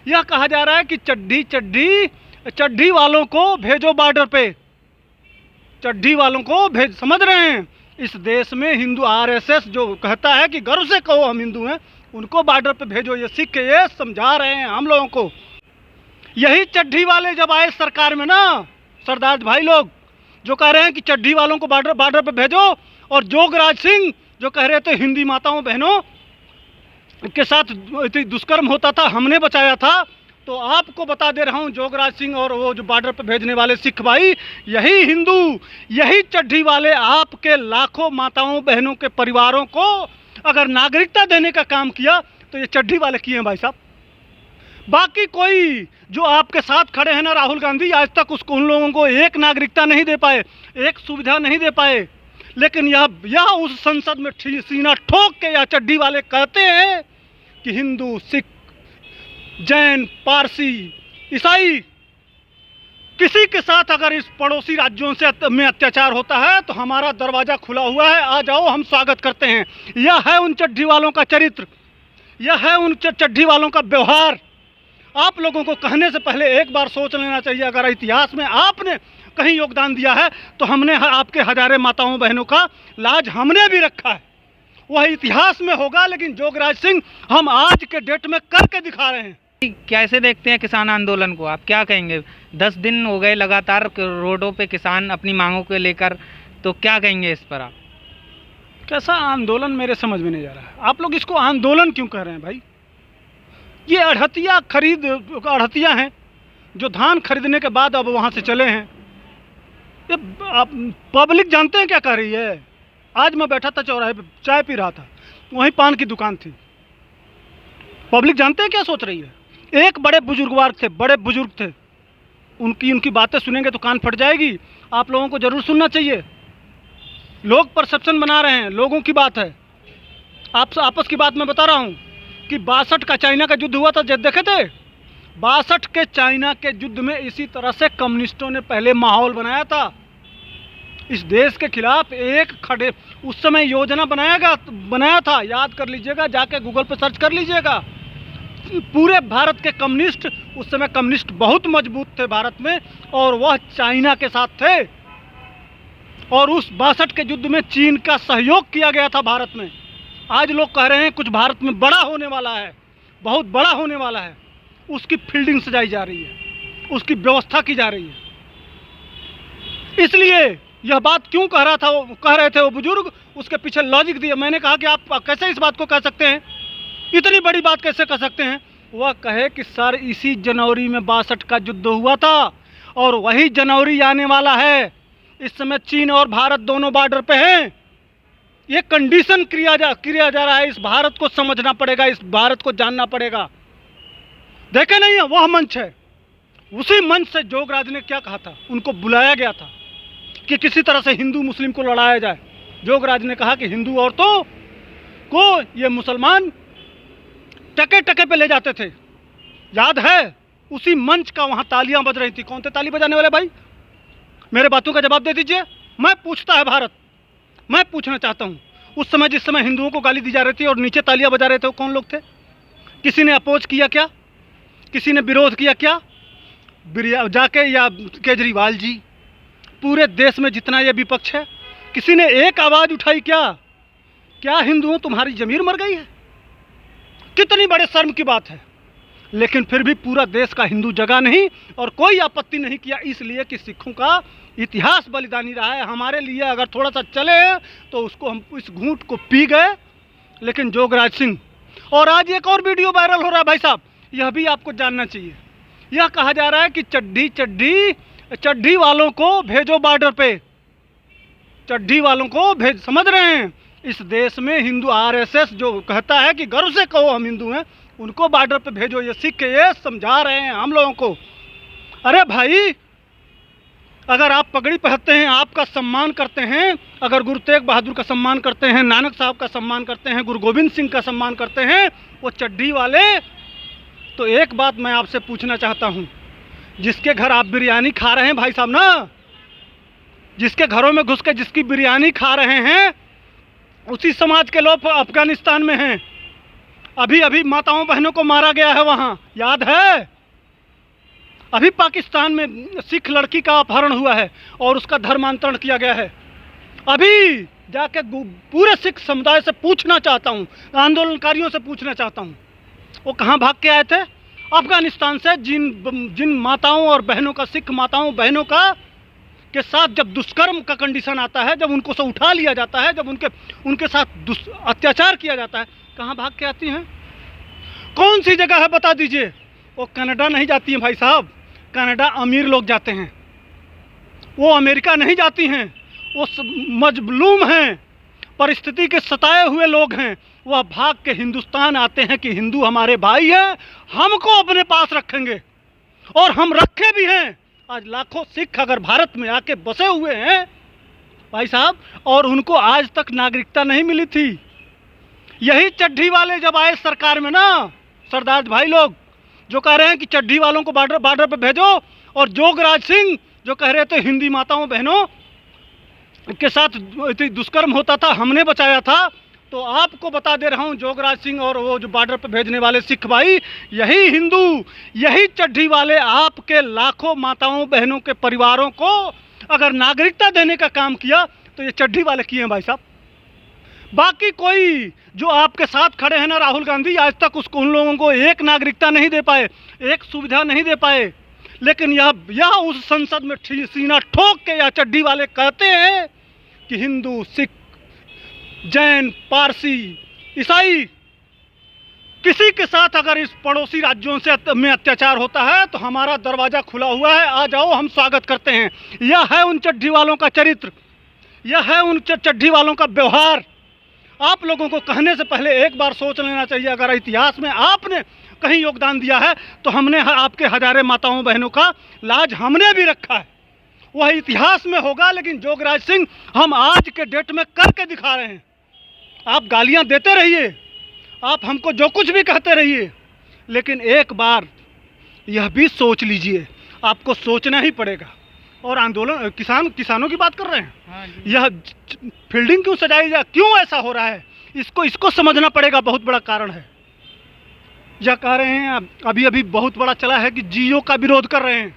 यह कहा जा रहा है कि चड्ढी वालों को भेजो बॉर्डर पे, चड्ढी वालों को भेज, समझ रहे हैं? इस देश में हिंदू आरएसएस जो कहता है कि गर्व से कहो हम हिंदू हैं, उनको बॉर्डर पे भेजो। ये सिख ये समझा रहे हैं हम लोगों को। यही चड्ढी वाले जब आए सरकार में ना, सरदार भाई लोग जो कह रहे हैं कि चड्ढी वालों को बॉर्डर पे भेजो, और जोगराज सिंह जो कह रहे थे हिंदी माताओं बहनों के साथ दुष्कर्म होता था, हमने बचाया था, तो आपको बता दे रहा हूं, जोगराज सिंह और वो जो बॉर्डर पे भेजने वाले सिख भाई, यही हिंदू, यही चड्ढी वाले आपके लाखों माताओं बहनों के परिवारों को अगर नागरिकता देने का काम किया तो ये चड्ढी वाले किए हैं भाई साहब। बाकी कोई जो आपके साथ खड़े हैं ना, राहुल गांधी, आज तक उसको, उन लोगों को एक नागरिकता नहीं दे पाए, एक सुविधा नहीं दे पाए। लेकिन यह उस संसद में सीना ठोक के यह चड्ढी वाले कहते हैं कि हिंदू, सिख, जैन, पारसी, ईसाई, किसी के साथ अगर इस पड़ोसी राज्यों से में अत्याचार होता है तो हमारा दरवाज़ा खुला हुआ है, आ जाओ, हम स्वागत करते हैं। यह है उन चड्ढी वालों का चरित्र, यह है उन चड्ढी वालों का व्यवहार। आप लोगों को कहने से पहले एक बार सोच लेना चाहिए। अगर इतिहास में आपने कहीं योगदान दिया है तो हमने आपके हजारों माताओं बहनों का लाज हमने भी रखा है, वह इतिहास में होगा। लेकिन जोगराज सिंह हम आज के डेट में करके दिखा रहे हैं। कैसे देखते हैं किसान आंदोलन को, आप क्या कहेंगे? 10 दिन हो गए लगातार रोडों पे किसान अपनी मांगों को लेकर, तो क्या कहेंगे इस पर आप? कैसा आंदोलन मेरे समझ में नहीं आ रहा है। आप लोग इसको आंदोलन क्यों कह रहे हैं भाई? ये अड़हतिया हैं जो धान खरीदने के बाद अब वहाँ से चले हैं। ये पब्लिक जानते हैं क्या कर रही है? आज मैं बैठा था चौराहे पे, चाय पी रहा था, वहीं पान की दुकान थी। पब्लिक जानते हैं क्या सोच रही है? एक बड़े बुजुर्गवार थे, बड़े बुजुर्ग थे, उनकी बातें सुनेंगे तो कान फट जाएगी। आप लोगों को ज़रूर सुनना चाहिए। लोग परसेप्शन बना रहे हैं, लोगों की बात है, आपस की बात मैं बता रहा हूँ कि 62 का चाइना का युद्ध हुआ था, जब देखे थे 62 के चाइना के युद्ध में इसी तरह से कम्युनिस्टों ने पहले माहौल बनाया था इस देश के खिलाफ। एक खड़े उस समय योजना बनाया था, याद कर लीजिएगा, जाके गूगल पे सर्च कर लीजिएगा। पूरे भारत के कम्युनिस्ट, उस समय कम्युनिस्ट बहुत मजबूत थे भारत में, और वह चाइना के साथ थे। और उस 62 के युद्ध में चीन का सहयोग किया गया था भारत में। आज लोग कह रहे हैं कुछ भारत में बड़ा होने वाला है, बहुत बड़ा होने वाला है, उसकी फील्डिंग सजाई जा रही है, उसकी व्यवस्था की जा रही है। इसलिए यह बात क्यों कह रहे थे वो बुजुर्ग, उसके पीछे लॉजिक दिया। मैंने कहा कि आप कैसे इस बात को कह सकते हैं, इतनी बड़ी बात कैसे कह सकते हैं? वह कहे कि सर इसी जनवरी में 62 का युद्ध हुआ था और वही जनवरी आने वाला है। इस समय चीन और भारत दोनों बॉर्डर पे हैं। ये कंडीशन किया जा रहा है। इस भारत को समझना पड़ेगा, इस भारत को जानना पड़ेगा। देखे नहीं है, वह मंच है। उसी मंच से जोगराज ने क्या कहा था, उनको बुलाया गया था कि किसी तरह से हिंदू मुस्लिम को लड़ाया जाए। जोगराज ने कहा कि हिंदू औरतों को ये मुसलमान टके टके पे ले जाते थे, याद है? उसी मंच का वहाँ तालियां बज रही थी। कौन थे ताली बजाने वाले भाई? मेरे बातों का जवाब दे दीजिए। मैं पूछता है भारत, मैं पूछना चाहता हूँ, उस समय जिस समय हिंदुओं को गाली दी जा रही थी और नीचे तालियां बजा रहे थे, वो कौन लोग थे? किसी ने अपोज किया क्या? किसी ने विरोध किया क्या? जाके या केजरीवाल जी, पूरे देश में जितना ये विपक्ष है, किसी ने एक आवाज़ उठाई क्या? क्या हिंदुओं तुम्हारी ज़मीर मर गई है? कितनी बड़े शर्म की बात है। लेकिन फिर भी पूरा देश का हिंदू जगा नहीं और कोई आपत्ति नहीं किया, इसलिए कि सिखों का इतिहास बलिदानी रहा है। हमारे लिए अगर थोड़ा सा चले तो उसको हम इस घूंट को पी गए। लेकिन जोगराज सिंह, और आज एक और वीडियो वायरल हो रहा है भाई साहब, यह भी आपको जानना चाहिए। यह कहा जा रहा है कि चड्ढी वालों को भेजो बॉर्डर पे, चड्ढी वालों को भेज, समझ रहे हैं? इस देश में हिंदू आरएसएस जो कहता है कि गर्व से कहो हम हिंदू हैं, उनको बॉर्डर पे भेजो। ये सिख ये समझा रहे हैं हम लोगों को। अरे भाई, अगर आप पगड़ी पहनते हैं, आपका सम्मान करते हैं, अगर गुरु तेग बहादुर का सम्मान करते हैं, नानक साहब का सम्मान करते हैं, गुरु गोविंद सिंह का सम्मान करते हैं, वो चड्ढी वाले, तो एक बात मैं आपसे पूछना चाहता हूँ, जिसके घर आप बिरयानी खा रहे हैं भाई साहब ना, जिसके घरों में घुस के जिसकी बिरयानी खा रहे हैं, उसी समाज के लोग अफगानिस्तान में हैं। अभी अभी माताओं बहनों को मारा गया है वहाँ, याद है? अभी पाकिस्तान में सिख लड़की का अपहरण हुआ है और उसका धर्मांतरण किया गया है। अभी जाके पूरे सिख समुदाय से पूछना चाहता हूँ, आंदोलनकारियों से पूछना चाहता हूँ, वो कहाँ भाग के आए थे? अफगानिस्तान से। जिन माताओं और बहनों का, सिख माताओं बहनों का के साथ जब दुष्कर्म का कंडीशन आता है, जब उनको से उठा लिया जाता है, जब उनके साथ अत्याचार किया जाता है, कहाँ भाग के आती हैं? कौन सी जगह है बता दीजिए? वो कनाडा नहीं जाती हैं भाई साहब, कनाडा अमीर लोग जाते हैं, वो अमेरिका नहीं जाती हैं, वो मजलूम हैं, परिस्थिति के सताए हुए लोग हैं, वह भाग के हिंदुस्तान आते हैं कि हिंदू हमारे भाई हैं, हमको अपने पास रखेंगे, और हम रखे भी हैं। आज लाखों सिख अगर भारत में आके बसे हुए हैं भाई साहब, और उनको आज तक नागरिकता नहीं मिली थी। यही चड्ढी वाले जब आए सरकार में ना, सरदार भाई लोग जो कह रहे हैं कि चड्ढी वालों को बॉर्डर पे भेजो, और जोगराज सिंह जो कह रहे थे हिंदी माताओं बहनों के साथ दुष्कर्म होता था, हमने बचाया था, तो आपको बता दे रहा हूँ, जोगराज सिंह और वो जो बॉर्डर पे भेजने वाले सिख भाई, यही हिंदू, यही चड्ढी वाले आपके लाखों माताओं बहनों के परिवारों को अगर नागरिकता देने का काम किया तो ये चड्ढी वाले किए हैं भाई साहब। बाकी कोई जो आपके साथ खड़े हैं ना, राहुल गांधी, आज तक उन लोगों को एक नागरिकता नहीं दे पाए, एक सुविधा नहीं दे पाए, लेकिन यह उस संसद में सीना ठोक के यह चड्ढी वाले कहते हैं कि हिंदू, सिख, जैन, पारसी, ईसाई, किसी के साथ अगर इस पड़ोसी राज्यों से में अत्याचार होता है तो हमारा दरवाज़ा खुला हुआ है, आ जाओ, हम स्वागत करते हैं। यह है उन चड्ढी वालों का चरित्र, यह है उन चड्ढी वालों का व्यवहार। आप लोगों को कहने से पहले एक बार सोच लेना चाहिए, अगर इतिहास में आपने कहीं योगदान दिया है तो हमने आपके हजारे माताओं बहनों का लाज हमने भी रखा है, वह इतिहास में होगा। लेकिन जोगराज सिंह हम आज के डेट में करके दिखा रहे हैं। आप गालियां देते रहिए, आप हमको जो कुछ भी कहते रहिए, लेकिन एक बार यह भी सोच लीजिए, आपको सोचना ही पड़ेगा। और आंदोलन किसानों की बात कर रहे हैं, हाँ, यह फील्डिंग क्यों सजाई जा, क्यों ऐसा हो रहा है, इसको समझना पड़ेगा। बहुत बड़ा कारण है। यह कह रहे हैं, अभी अभी बहुत बड़ा चला है कि जियो का विरोध कर रहे हैं।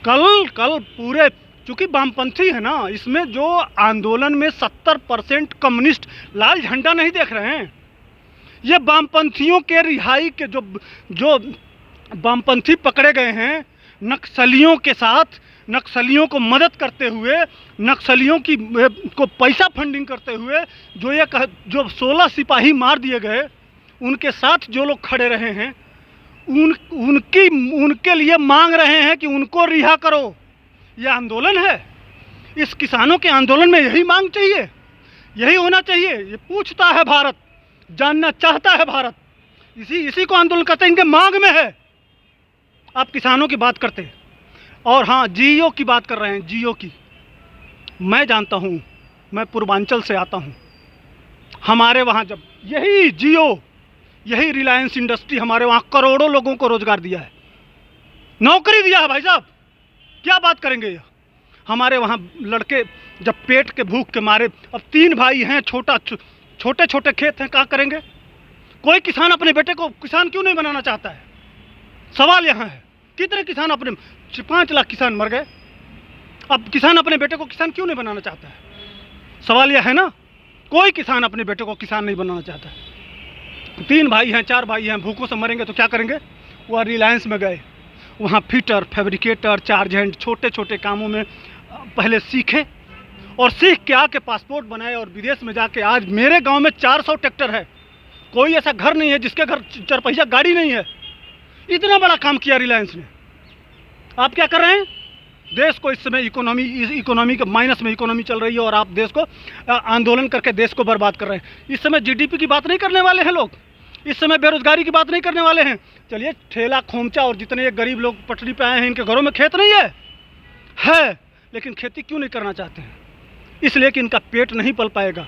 कल पूरे, चूँकि वामपंथी है ना, इसमें जो आंदोलन में 70% कम्युनिस्ट लाल झंडा नहीं देख रहे हैं। ये वामपंथियों के रिहाई के जो वामपंथी पकड़े गए हैं नक्सलियों के साथ, नक्सलियों को मदद करते हुए, नक्सलियों को पैसा फंडिंग करते हुए, जो 16 सिपाही मार दिए गए, उनके साथ जो लोग खड़े रहे हैं, उनके लिए मांग रहे हैं कि उनको रिहा करो। यह आंदोलन है। इस किसानों के आंदोलन में यही मांग चाहिए, यही होना चाहिए। ये पूछता है भारत, जानना चाहता है भारत, इसी को आंदोलन कहते हैं, इनके मांग में है। आप किसानों की बात करते हैं, और हाँ, जियो की बात कर रहे हैं। जियो की मैं जानता हूँ, मैं पूर्वांचल से आता हूँ। हमारे वहाँ जब यही जियो, यही रिलायंस इंडस्ट्री हमारे वहाँ करोड़ों लोगों को रोजगार दिया है, नौकरी दिया है भाई साहब। क्या बात करेंगे ये? हमारे वहाँ लड़के जब पेट के भूख के मारे, अब 3 भाई हैं, छोटे छोटे खेत हैं, क्या करेंगे? कोई किसान अपने बेटे को किसान क्यों नहीं बनाना चाहता है? सवाल यहाँ है। कितने किसान 5 लाख किसान मर गए, अब किसान अपने बेटे को किसान क्यों नहीं बनाना चाहता है? सवाल यह है ना, कोई किसान अपने बेटे को किसान नहीं बनाना चाहता है। 3 भाई हैं, 4 भाई हैं, भूखों से मरेंगे तो क्या करेंगे? वह रिलायंस में गए, वहाँ फिटर, फैब्रिकेटर, चार्ज हैंड, छोटे छोटे कामों में पहले सीखे, और सीख के आके पासपोर्ट बनाए, और विदेश में जाके आज मेरे गांव में 400 ट्रैक्टर है। कोई ऐसा घर नहीं है जिसके घर 4 पहिया गाड़ी नहीं है। इतना बड़ा काम किया रिलायंस ने। आप क्या कर रहे हैं? देश को इस समय इकोनॉमी के माइनस में इकोनॉमी चल रही है, और आप देश को आंदोलन करके देश को बर्बाद कर रहे हैं। इस समय जीडीपी की बात नहीं करने वाले हैं लोग, इस समय बेरोजगारी की बात नहीं करने वाले हैं। चलिए, ठेला खोमचा और जितने ये गरीब लोग पटरी पे आए हैं, इनके घरों में खेत नहीं है, लेकिन खेती क्यों नहीं करना चाहते हैं? इसलिए कि इनका पेट नहीं पल पाएगा।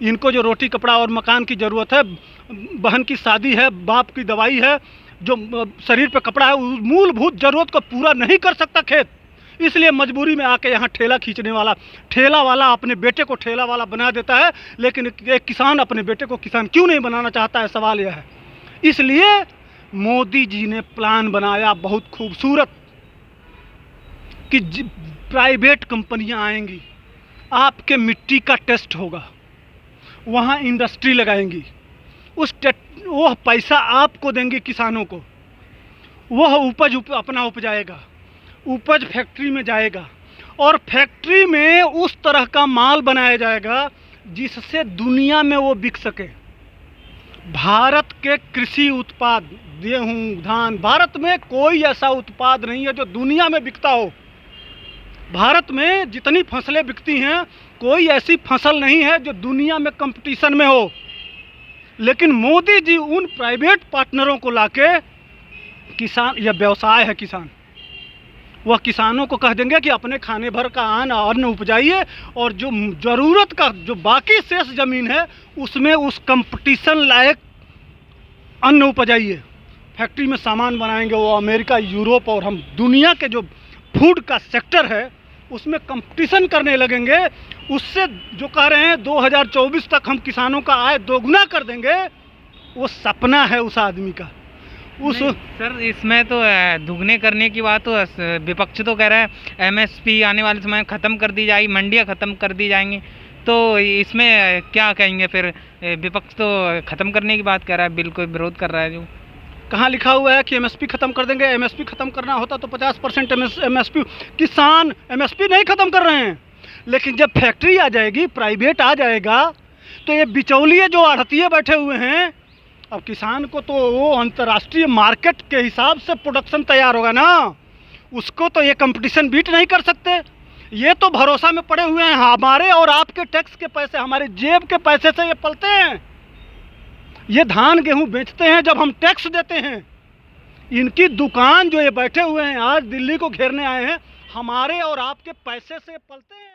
इनको जो रोटी कपड़ा और मकान की ज़रूरत है, बहन की शादी है, बाप की दवाई है, जो शरीर पे कपड़ा है, उस मूलभूत ज़रूरत को पूरा नहीं कर सकता खेत। इसलिए मजबूरी में आके यहाँ ठेला खींचने वाला, ठेला वाला अपने बेटे को ठेला वाला बना देता है, लेकिन एक किसान अपने बेटे को किसान क्यों नहीं बनाना चाहता है, सवाल यह है। इसलिए मोदी जी ने प्लान बनाया बहुत खूबसूरत कि प्राइवेट कंपनियां आएंगी, आपके मिट्टी का टेस्ट होगा, वहाँ इंडस्ट्री लगाएंगी, वह पैसा आपको देंगे किसानों को, वह उपज अपना उपजाएगा, उपज फैक्ट्री में जाएगा और फैक्ट्री में उस तरह का माल बनाया जाएगा जिससे दुनिया में वो बिक सके। भारत के कृषि उत्पाद, गेहूँ, धान, भारत में कोई ऐसा उत्पाद नहीं है जो दुनिया में बिकता हो। भारत में जितनी फसलें बिकती हैं, कोई ऐसी फसल नहीं है जो दुनिया में कंपटीशन में हो। लेकिन मोदी जी उन प्राइवेट पार्टनरों को लाके, किसान, यह व्यवसाय है किसान, वह किसानों को कह देंगे कि अपने खाने भर का अन्न उपजाइए और जो ज़रूरत का जो बाकी शेष ज़मीन है उसमें उस कंपटीशन लायक अन्न उपजाइए। फैक्ट्री में सामान बनाएंगे, वो अमेरिका, यूरोप और हम दुनिया के जो फूड का सेक्टर है उसमें कंपटीशन करने लगेंगे। उससे जो कह रहे हैं 2024 तक हम किसानों का आय दोगुना कर देंगे, वो सपना है उस आदमी का। सर इसमें तो दुगने करने की बात, तो विपक्ष तो कह रहा है एमएसपी आने वाले समय ख़त्म कर दी जाएगी, मंडियाँ ख़त्म कर दी जाएंगी, तो इसमें क्या कहेंगे फिर? विपक्ष तो ख़त्म करने की बात कर रहा है, बिल को विरोध कर रहा है। जो कहाँ लिखा हुआ है कि एमएसपी ख़त्म कर देंगे? एमएसपी ख़त्म करना होता तो 50% एमएसपी, किसान एमएसपी नहीं ख़त्म कर रहे हैं, लेकिन जब फैक्ट्री आ जाएगी, प्राइवेट आ जाएगा, तो ये बिचौलिए जो आढ़तिये बैठे हुए हैं, अब किसान को तो वो अंतर्राष्ट्रीय मार्केट के हिसाब से प्रोडक्शन तैयार होगा ना, उसको तो ये कंपटीशन बीट नहीं कर सकते। ये तो भरोसा में पड़े हुए हैं, हमारे और आपके टैक्स के पैसे, हमारे जेब के पैसे से ये पलते हैं। ये धान गेहूं बेचते हैं जब हम टैक्स देते हैं। इनकी दुकान जो ये बैठे हुए हैं आज दिल्ली को घेरने आए हैं, हमारे और आपके पैसे से पलते हैं।